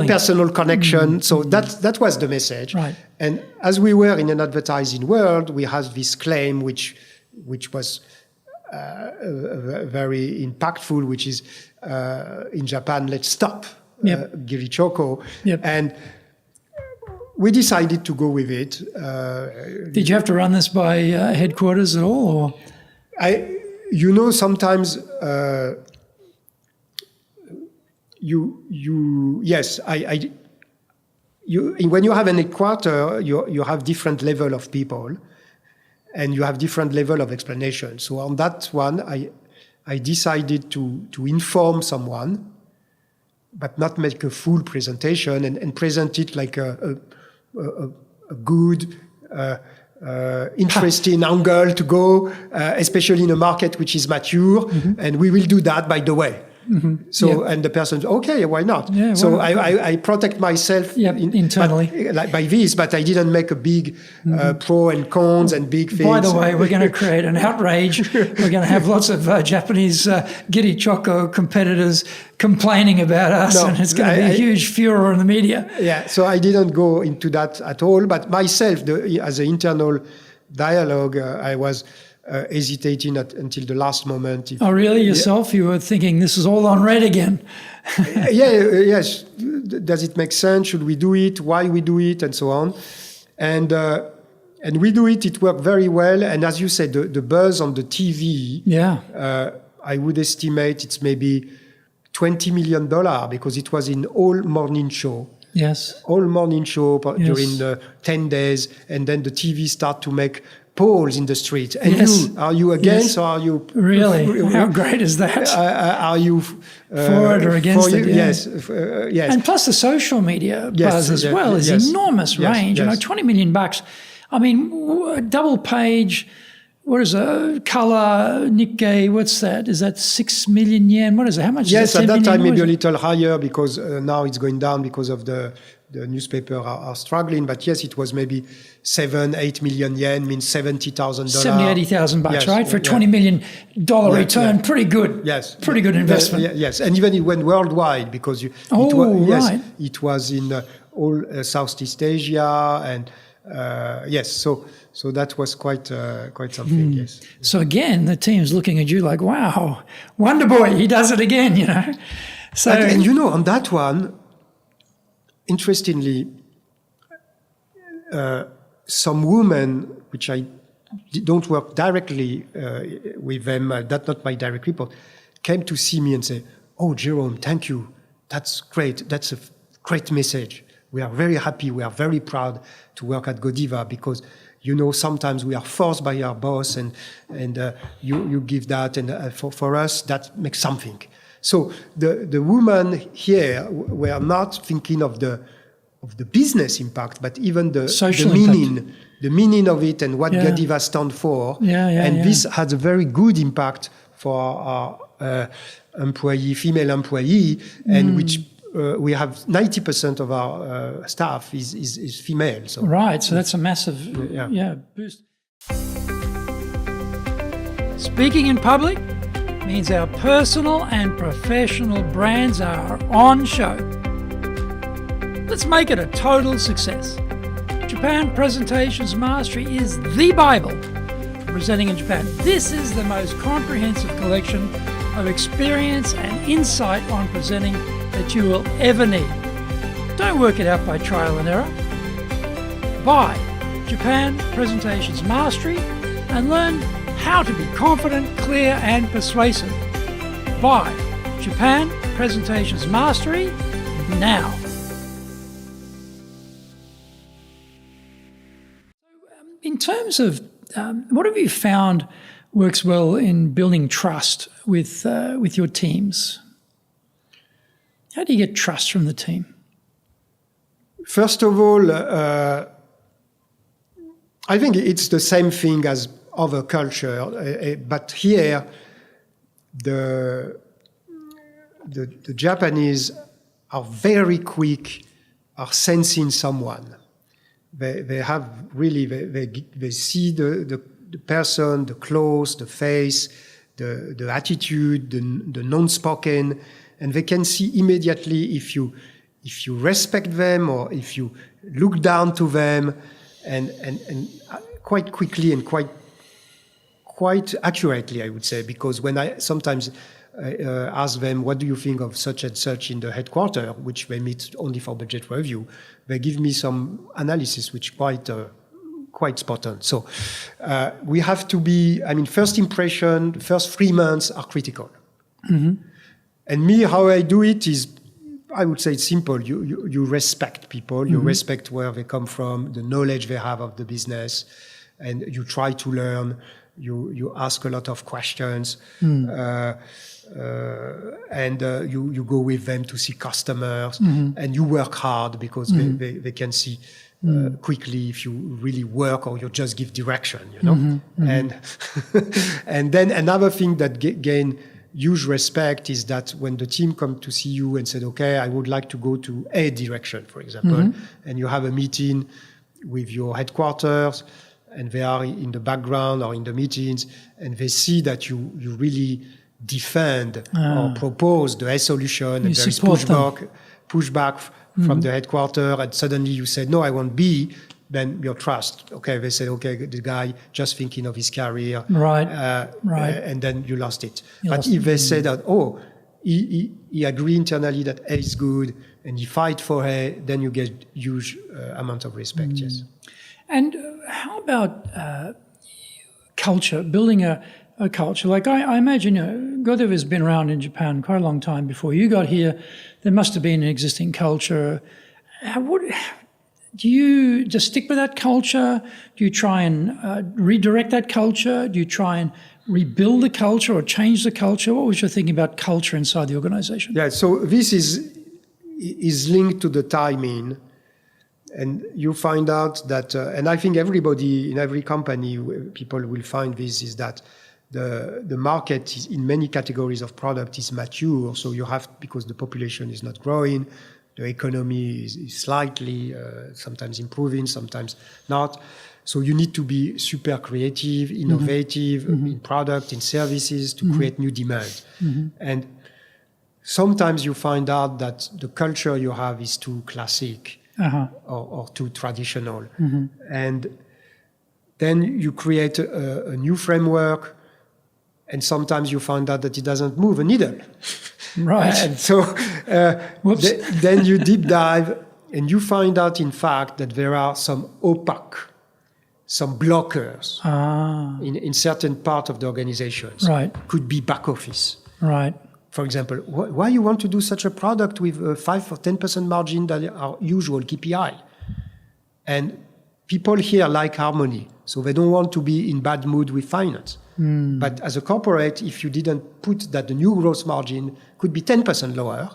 personal connection. So that was the message. Right. And as we were in an advertising world, we had this claim, which was very impactful, which is in Japan, let's stop Girichoko. And we decided to go with it. Did you have to run this by headquarters at all? Or? Sometimes when you have an headquarter, you have different level of people, and you have different level of explanation. So on that one, I decided to inform someone, but not make a full presentation, and present it like a good, interesting angle to go, especially in a market which is mature. And we will do that, by the way. So, and the person, okay, why not? Yeah, so I protect myself internally by this, but I didn't make a big pro and cons and big things. By the way, we're going to create an outrage. We're going to have lots of Japanese Girichoko competitors complaining about us, and it's going to be a huge furor in the media. Yeah, so I didn't go into that at all, but myself, as an internal dialogue, I was hesitating until the last moment. Oh, really? Yourself? You were thinking this is all on red again? Yes. Does it make sense? Should we do it? Why we do it? And so on. And we do it. It worked very well. And as you said, the buzz on the TV, I would estimate it's maybe $20 million, because it was in all morning show. Yes. All morning show during the 10 days. And then the TV start to make polls in the street. And are you against, or are you... Really? How great is that? Are you... for it or against it? Yes. And plus the social media buzz as well is enormous range. $20 million. I mean, double page, what is it? Color, Nikkei, what's that? Is that 6 million yen? What is it? How much is that? Yes, at that time maybe a little higher, because now it's going down because of the newspaper are struggling. But yes, it was maybe 7-8 million yen, means $70,000. $80,000, right? For a $20 million return. Pretty good. Yes. Pretty good investment. Yes. And even it went worldwide, because it was in all Southeast Asia, and so that was quite something, yes. So again, the team's looking at you like, wow, Wonder Boy, he does it again, So, and on that one, interestingly, some women, which I don't work directly with them, that's not my direct report, came to see me and say, oh, Jerome, thank you that's great. That's a great message. We are very happy. We are very proud to work at Godiva because, sometimes we are forced by our boss and you give that. And for us, that makes something. So the women here were not thinking of the business impact, but even the meaning of it and what Godiva stands for. This has a very good impact for our female employee, and which we have 90% of our staff is female. So right, so that's a massive boost. Speaking in public means our personal and professional brands are on show. Let's make it a total success. Japan Presentations Mastery is the Bible for presenting in Japan. This is the most comprehensive collection of experience and insight on presenting that you will ever need. Don't work it out by trial and error. Buy Japan Presentations Mastery and learn how to be confident, clear and persuasive. Buy Japan Presentations Mastery now. In terms of what have you found works well in building trust with your teams? How do you get trust from the team? First of all, I think it's the same thing as other culture, but here the Japanese are very quick at sensing someone. They have really, they see the person, the clothes, the face, the attitude, the non-spoken, and they can see immediately if you respect them or if you look down to them, and quite quickly and quite accurately, I would say, because when I sometimes ask them, what do you think of such and such in the headquarters, which they meet only for budget review, they give me some analysis which quite spot on. So we have to be, first impression, the first 3 months are critical. Mm-hmm. And me, how I do it is, I would say it's simple. You respect people, you respect where they come from, the knowledge they have of the business, and you try to learn. You ask a lot of questions, and you go with them to see customers, and you work hard because they can see quickly if you really work or you just give direction, and and then another thing that gain huge respect is that when the team come to see you and said, okay, I would like to go to a direction, for example, and you have a meeting with your headquarters, and they are in the background or in the meetings, and they see that you really defend or propose the A solution, and there is pushback from the headquarters, and suddenly you say, no, I want B, then your trust. Okay, they say, okay, the guy just thinking of his career. Right. And then you lost it. But if they say that, he agree internally that A is good, and he fight for A, then you get huge amount of respect, yes. And how about culture, building a culture? Like I imagine, Godiva has been around in Japan quite a long time before you got here. There must have been an existing culture. Do you just stick with that culture? Do you try and redirect that culture? Do you try and rebuild the culture or change the culture? What was your thinking about culture inside the organization? Yeah, so this is linked to the timing. And you find out that, and I think everybody in every company, people will find this, is that the market is, in many categories of product is mature. So you have, because the population is not growing, the economy is slightly, sometimes improving, sometimes not. So you need to be super creative, innovative in product, in services to create new demand. And sometimes you find out that the culture you have is too classic. Or too traditional. And then you create a new framework, and sometimes you find out that it doesn't move a needle. Right. And so then you deep dive, and you find out, in fact, that there are some opaque, some blockers in certain part of the organizations. Right. Could be back office. Right. For example, why you want to do such a product with a 5 or 10% margin that are usual KPI? And people here like harmony, so they don't want to be in bad mood with finance. But as a corporate, if you didn't put that the new gross margin could be 10% lower,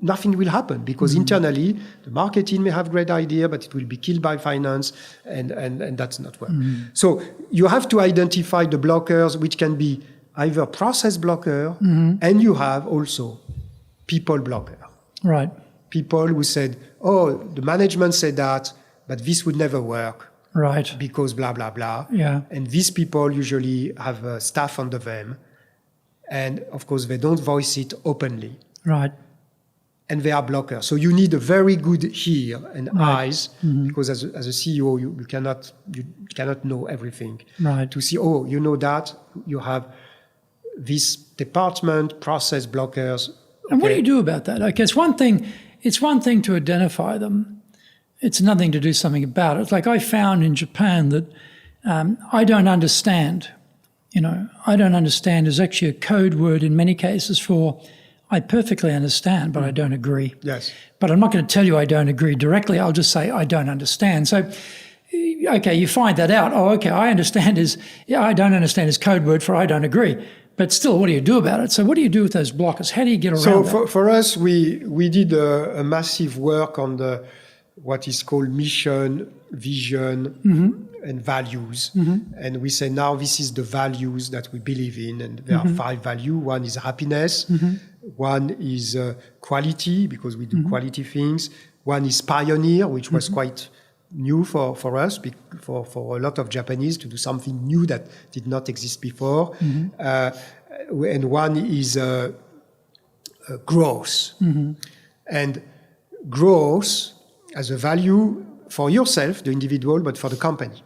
nothing will happen, because internally the marketing may have great idea, but it will be killed by finance, and that's not work. So you have to identify the blockers, which can be either process blocker, and you have also people blocker. Right. People who said, oh, the management said that, but this would never work. Right. Because blah, blah, blah. Yeah. And these people usually have staff under them. And of course, they don't voice it openly. Right. And they are blockers. So you need a very good ear and eyes, because as a CEO, you cannot know everything. Right. To see, oh, you know that, you have this department, process blockers. And what do you do about that? Okay, it's one thing to identify them. It's another thing to do something about it. It's like I found in Japan that I don't understand. I don't understand is actually a code word in many cases for I perfectly understand, but I don't agree. Yes. But I'm not going to tell you I don't agree directly. I'll just say I don't understand. So, okay, you find that out. Oh, okay, I understand I don't understand is code word for I don't agree. But still, what do you do about it? So what do you do with those blockers? How do you get around that? So for us, we did a massive work on what is called mission, vision, and values. And we say now this is the values that we believe in. And there are 5 values. One is happiness. One is quality, because we do quality things. One is pioneer, which was quite new for us, for a lot of Japanese to do something new that did not exist before. And one is growth. And growth as a value for yourself, the individual, but for the company.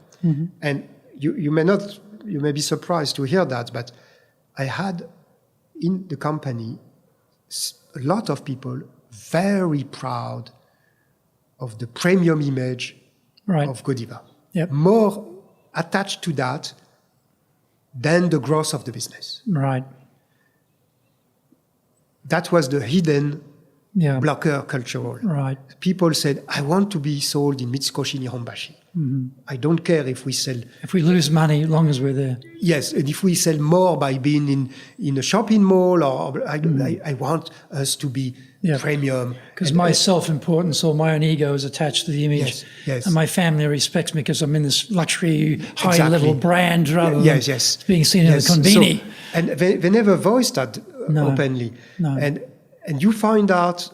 And you may be surprised to hear that, but I had in the company a lot of people very proud of the premium image of Godiva. Yep. More attached to that than the growth of the business. Right. That was the hidden blocker cultural. Right. People said, I want to be sold in Mitsukoshi Nihonbashi. I don't care if we sell... If we lose money, as long as we're there. Yes, and if we sell more by being in a shopping mall, or I want us to be premium. Because my self-importance or my own ego is attached to the image. Yes. And my family respects me because I'm in this luxury, high-level brand rather than being seen in a conveni. So, and they never voiced that openly. No. And you find out,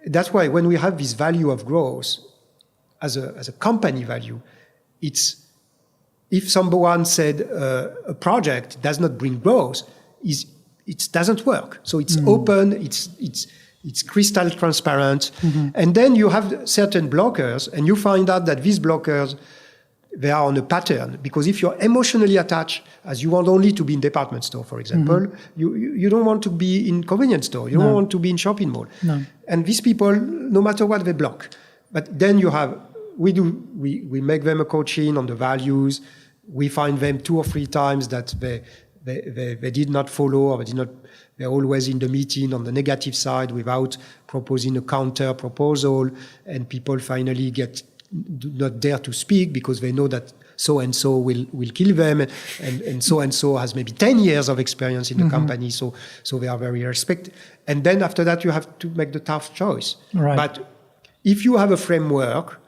that's why when we have this value of growth, as a company value, it's, if someone said a project does not bring growth, it doesn't work. So it's open, it's crystal transparent. And then you have certain blockers, and you find out that these blockers, they are on a pattern. Because if you're emotionally attached, as you want only to be in department store, for example, you don't want to be in convenience store. You don't want to be in shopping mall. No. And these people, no matter what, they block. But then you have, we make them a coaching on the values. We find them 2 or 3 times that they did not follow, or they're always in the meeting on the negative side without proposing a counter proposal. And people finally do not dare to speak because they know that so-and-so will kill them. And so-and-so has maybe 10 years of experience in the company. So they are very respected. And then after that, you have to make the tough choice. Right. But if you have a framework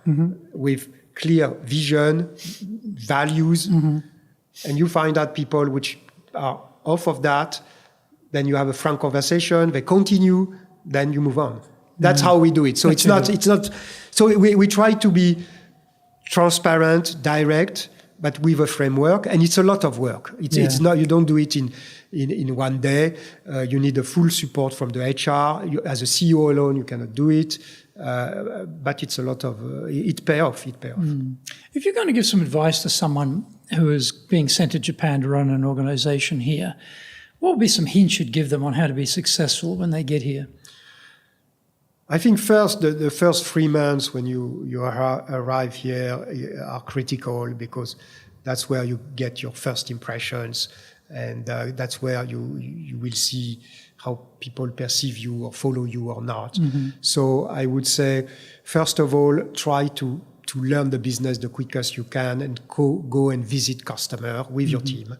with clear vision, values, and you find out people which are off of that, then you have a frank conversation, they continue, then you move on. That's how we do it. So it's not, so we try to be transparent, direct, but with a framework, and it's a lot of work. It's not, you don't do it in one day. You need a full support from the HR. As a CEO alone, you cannot do it. But it's a lot of, it pay off. If you're going to give some advice to someone who is being sent to Japan to run an organization here, what would be some hints you'd give them on how to be successful when they get here? I think first, the first 3 months when you arrive here are critical, because that's where you get your first impressions. And that's where you will see how people perceive you or follow you or not. So I would say, first of all, try to learn the business the quickest you can and go and visit customer with your team.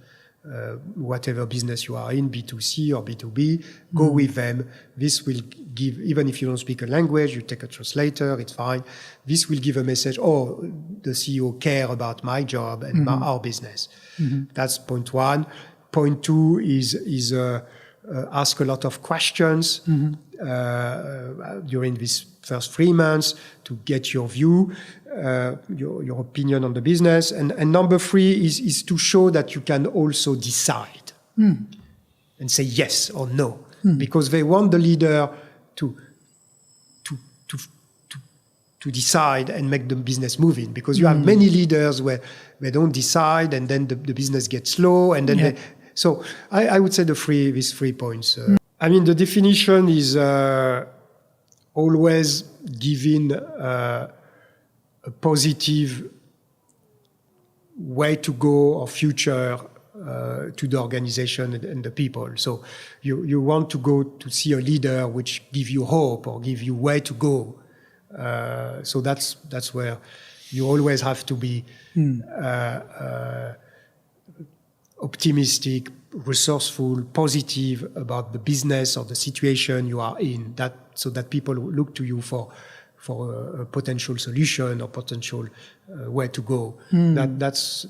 Whatever business you are in, B2C or B2B, go with them. This will give, even if you don't speak a language, you take a translator, it's fine. This will give a message, oh, the CEO care about my job and our business. That's point one. Point two is ask a lot of questions during these first 3 months to get your view, your opinion on the business. And number three is to show that you can also decide and say yes or no, because they want the leader to decide and make the business moving, because you have many leaders where they don't decide and then the business gets slow and then so I would say these 3 points. I mean, the definition is always giving a positive way to go or future to the organization and the people. So you want to go to see a leader which give you hope or give you way to go. So that's where you always have to be optimistic, resourceful, positive about the business or the situation you are in, so that people look to you for a potential solution or potential way to go. That's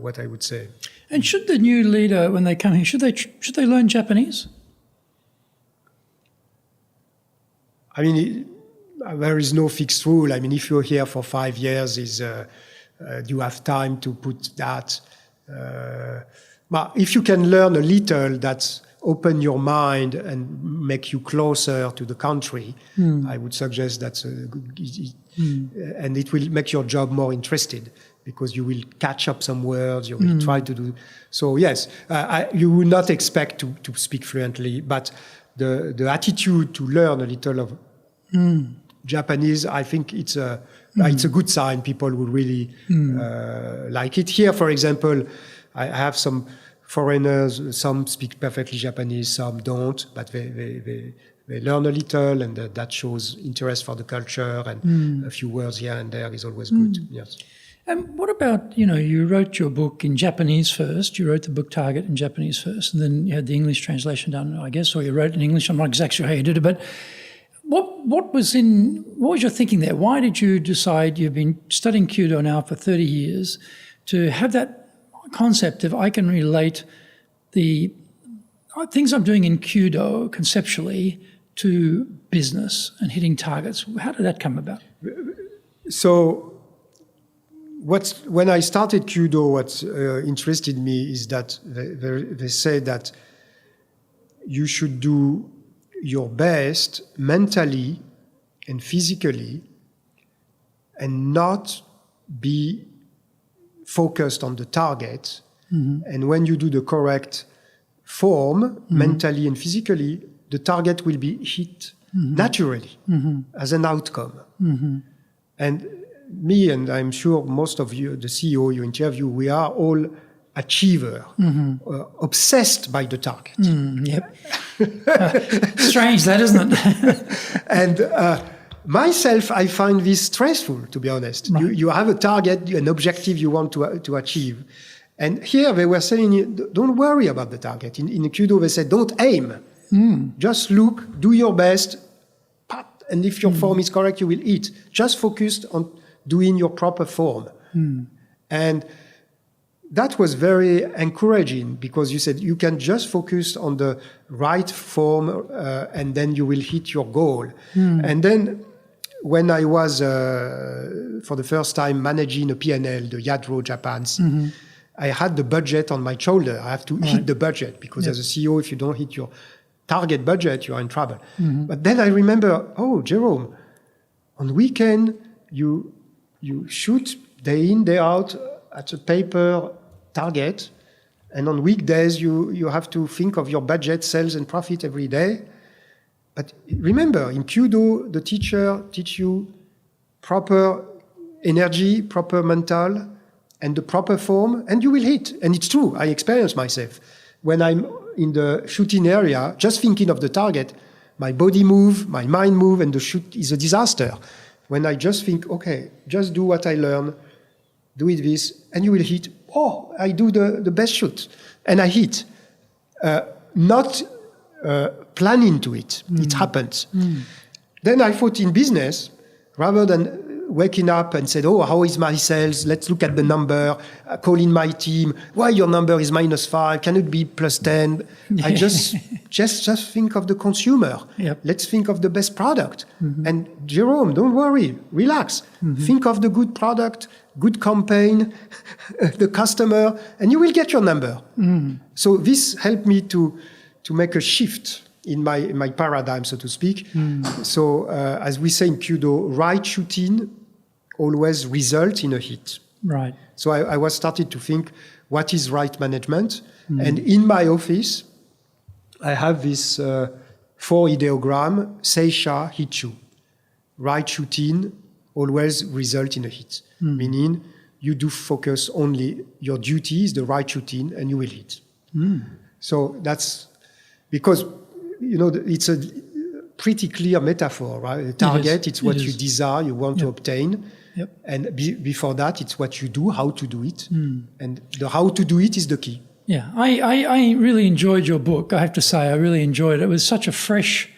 what I would say. And should the new leader, when they come here, should they learn Japanese? I mean, there is no fixed rule. I mean, if you're here for 5 years, you have time to put that. But if you can learn a little, that's open your mind and make you closer to the country, I would suggest that's a good, and it will make your job more interested, because you will catch up some words, you will try to do. So yes, you will not expect to speak fluently, but the attitude to learn a little of Japanese, I think it's a good sign. People will really like it. Here, for example, I have some foreigners, some speak perfectly Japanese, some don't, but they learn a little, and that shows interest for the culture, and a few words here and there is always good. Yes. And what about, you wrote your book in Japanese first, you wrote the book Target in Japanese first, and then you had the English translation done, I guess, or you wrote it in English. I'm not exactly sure how you did it, but what was your thinking there? Why did you decide, you've been studying Kyudo now for 30 years, to have that concept of I can relate the things I'm doing in Kyudo conceptually to business and hitting targets? How did that come about? So when I started Kyudo, what interested me is that they say that you should do your best mentally and physically and not be focused on the target. And when you do the correct form, mentally and physically, the target will be hit naturally as an outcome. And me, and I'm sure most of you, the CEO you interview, we are all achiever, obsessed by the target. Yep. Strange that, isn't it? And myself, I find this stressful, to be honest. Right. You have a target, an objective you want to achieve. And here they were saying, don't worry about the target. In Kyudo, they said, don't aim. Just look, do your best, and if your form is correct, you will eat. Just focus on doing your proper form. And that was very encouraging, because you said you can just focus on the right form and then you will hit your goal. And then when I was, for the first time, managing a P&L, the Yadro Japan, I had the budget on my shoulder. I have to hit the budget, because as a CEO, if you don't hit your target budget, you are in trouble. But then I remember, oh, Jerome, on weekend, you shoot day in, day out at a paper target, and on weekdays, you have to think of your budget, sales, and profit every day. But remember, in Kyudo, the teacher teach you proper energy, proper mental, and the proper form, and you will hit. And it's true, I experience myself. When I'm in the shooting area, just thinking of the target, my body move, my mind move, and the shoot is a disaster. When I just think, okay, just do what I learn, do it this, and you will hit. Oh, I do the best shoot, and I hit. Not planning to it. It happens. Then I thought in business, rather than waking up and said, oh, how is my sales? Let's look at the number, calling my team. Why your number is -5? Can it be +10? I just think of the consumer. Yep. Let's think of the best product. And Jerome, don't worry, relax. Think of the good product, good campaign, the customer, and you will get your number. So this helped me to make a shift in my paradigm, so to speak. So as we say in Kudo, right shooting always result in a hit. Right. So I was started to think, what is right management? And in my office, I have this 4 ideogram, Seisha Hichu. Right shooting always result in a hit. Meaning you do focus only, your duty is the right shooting and you will hit. So that's because, it's a pretty clear metaphor, right? The target, it's what you desire, you want to obtain. Yep. And before that, it's what you do, how to do it. And the how to do it is the key. Yeah, I really enjoyed your book, I have to say. I really enjoyed it. It was such a fresh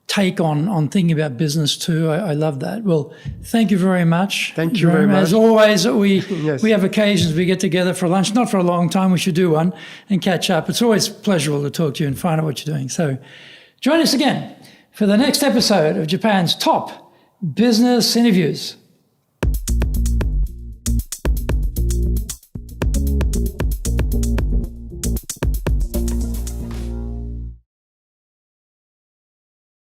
take on thinking about business too. I love that. Well, thank you very much. Thank you very much. As always, Yes. we have occasions we get together for lunch, not for a long time, we should do one, and catch up. It's always pleasurable to talk to you and find out what you're doing. So join us again for the next episode of Japan's top business interviews.